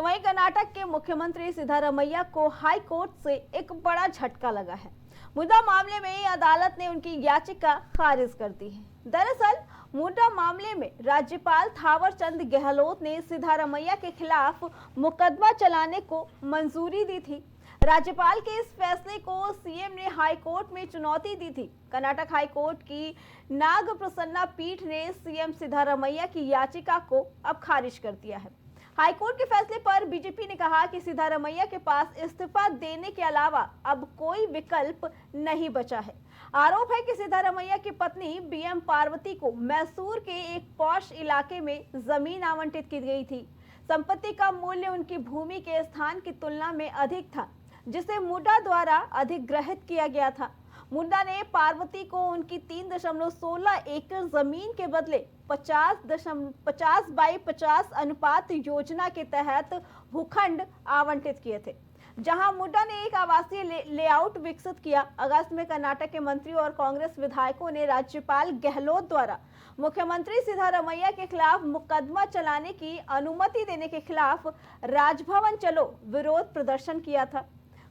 तो वहीं कर्नाटक के मुख्यमंत्री सिद्धारमैया को हाई कोर्ट से एक बड़ा झटका लगा है। मुद्दा मामले में अदालत ने उनकी याचिका खारिज कर दी है। दरअसल मुद्दा मामले में राज्यपाल थावरचंद गहलोत ने सिद्धारमैया के खिलाफ मुकदमा चलाने को मंजूरी दी थी। राज्यपाल के इस फैसले को सीएम ने हाई कोर्ट में चुनौती दी थी। कर्नाटक हाई कोर्ट की नाग प्रसन्ना पीठ ने सीएम सिद्धारमैया की याचिका को अब खारिज कर दिया है। हाई कोर्ट के फैसले पर बीजेपी ने कहा कि सिद्धारमैया के पास इस्तीफा देने के अलावा अब कोई विकल्प नहीं बचा है। आरोप है कि सिद्धारमैया की पत्नी बीएम पार्वती को मैसूर के एक पॉश इलाके में जमीन आवंटित की गई थी। संपत्ति का मूल्य उनकी भूमि के स्थान की तुलना में अधिक था, जिसे मुड्डा द्वारा अधिग्रहित किया गया था। मुड्डा ने पार्वती को उनकी 3.16 एकड़ जमीन के बदले 50/50 अनुपात योजना के तहत भूखंड आवंटित किए थे, जहां मुड्डा ने एक आवासीय लेआउट विकसित किया। अगस्त में कर्नाटक के मंत्री और कांग्रेस विधायकों ने राज्यपाल गहलोत द्वारा मुख्यमंत्री सिद्धारमैया के खिलाफ मुकदमा चलाने की अनुमति देने के खिलाफ राजभवन चलो विरोध प्रदर्शन किया था।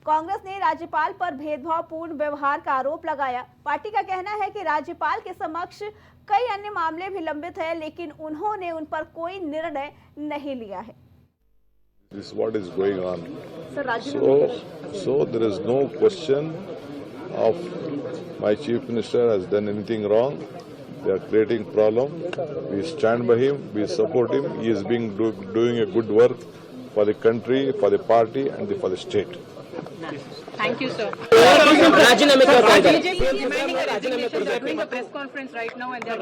कांग्रेस ने राज्यपाल पर भेदभावपूर्ण व्यवहार का आरोप लगाया। पार्टी का कहना है कि राज्यपाल के समक्ष कई अन्य मामले भी लंबित हैं, लेकिन उन्होंने उन पर कोई निर्णय नहीं लिया है। This is what is going on. So there is no question of my chief minister has done anything wrong. They are creating problem. We stand by him. We support him. He is doing a good work for the country, for the party, and for the state. Thank you, sir. राजीनामे का BJP is demanding a resignation. They are doing a press conference right now, and they are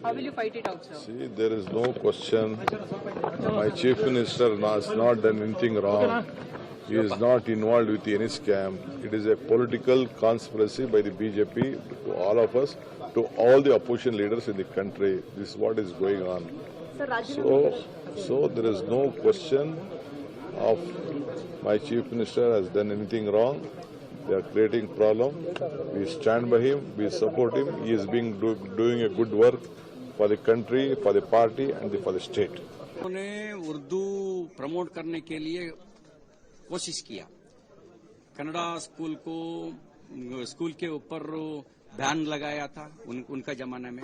How will you fight it out, sir? See, there is no question. My chief minister has not done anything wrong. He is not involved with any scam. It is a political conspiracy by the BJP to all of us, to all the opposition leaders in the country. This is what is going on. So there is no question of my chief minister has done anything wrong. They are creating problem. We stand by him. We support him. He is doing a good work for the country, for the party, and for the state. उन्होंने Urdu promote करने के लिए कोशिश किया। Kannada school के ऊपर ban लगाया था उनका जमाने में।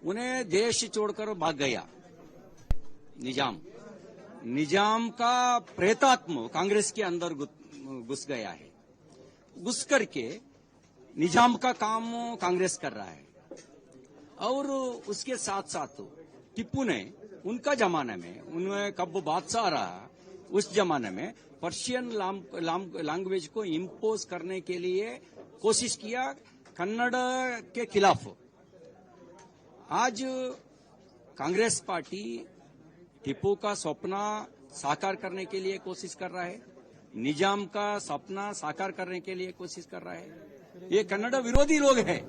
उन्हें देश छोड़कर भाग गया निजाम का प्रेतात्म कांग्रेस के अंदर घुस गया है। घुस करके निजाम का काम कांग्रेस कर रहा है। और उसके साथ साथ टिप्पू ने उनका जमाने में, उन्हें कब बादशाह रहा उस जमाने में पर्शियन लैंग्वेज को इम्पोज करने के लिए कोशिश किया कन्नड़ के खिलाफ। आज कांग्रेस पार्टी टिप्पू का सपना साकार करने के लिए कोशिश कर रहा है, निजाम का सपना साकार करने के लिए कोशिश कर रहा है। ये कन्नड़ विरोधी लोग हैं।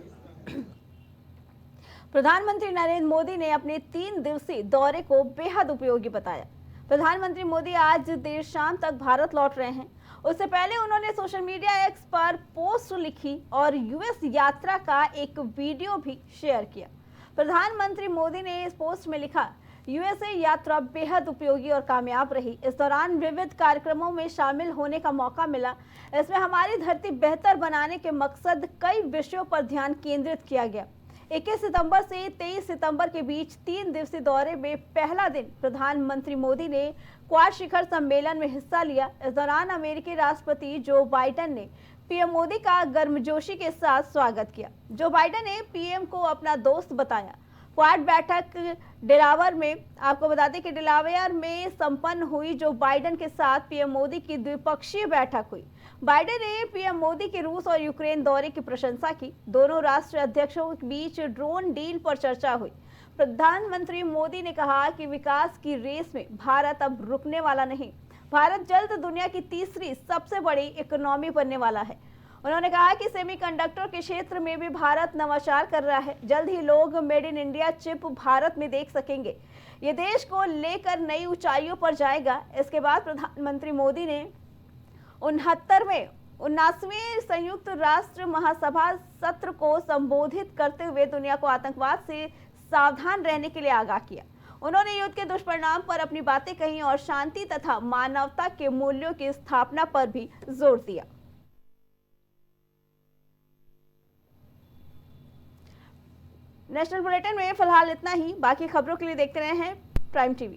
प्रधानमंत्री नरेंद्र मोदी ने अपने 3 दिवसीय दौरे को बेहद उपयोगी बताया। प्रधानमंत्री मोदी आज देर शाम तक भारत लौट रहे हैं। उससे पहले उन्होंने सोशल मीडिया एक्स पर पोस्ट लिखी और यूएस यात्रा का एक वीडियो भी शेयर किया। प्रधानमंत्री मोदी ने इस पोस्ट में लिखा, यूएसए यात्रा बेहद उपयोगी और कामयाब रही। इस दौरान विविध कार्यक्रमों में शामिल होने का मौका मिला। इसमें हमारी धरती बेहतर बनाने के मकसद कई विषयों पर ध्यान केंद्रित किया गया। 21 सितंबर से 23 सितंबर के बीच 3 दिवसीय दौरे में पहला दिन प्रधानमंत्री मोदी ने क्वाड शिखर सम्मेलन में हिस्सा लिया। इस दौरान अमेरिकी राष्ट्रपति जो बाइडेन ने पीएम मोदी का गर्मजोशी के साथ स्वागत किया। जो बाइडेन ने पीएम को अपना दोस्त बताया। क्वाड बैठक डेलावेयर में, आपको बता दें कि डेलावेयर में संपन्न हुई। जो बाइडेन के साथ पीएम मोदी की द्विपक्षीय बैठक हुई। बाइडेन ने पीएम मोदी के रूस और यूक्रेन दौरे की प्रशंसा की। दोनों राष्ट्र अध्यक्षों के बीच ड्रोन डील पर चर्चा हुई। प्रधानमंत्री मोदी ने कहा कि विकास की रेस में भारत अब रुकने वाला नहीं। भारत जल्द दुनिया की तीसरी सबसे बड़ी इकोनॉमी बनने वाला है। उन्होंने कहा कि सेमीकंडक्टर के क्षेत्र में भी भारत नवाचार कर रहा है। जल्द ही लोग made in India chip Bharat में देख सकेंगे। ये देश को लेकर नई ऊंचाइयों पर जाएगा। इसके बाद प्रधानमंत्री मोदी ने 79वें संयुक्त राष्ट्र महासभा सत्र को संबोधित करते हुए दुनिया को आतंकवाद से सावधान रहने के लिए आगाह किया। उन्होंने युद्ध के दुष्परिणाम पर अपनी बातें कही और शांति तथा मानवता के मूल्यों की स्थापना पर भी जोर दिया। नेशनल बुलेटिन में फिलहाल इतना ही। बाकी खबरों के लिए देखते रहे हैं प्राइम टीवी।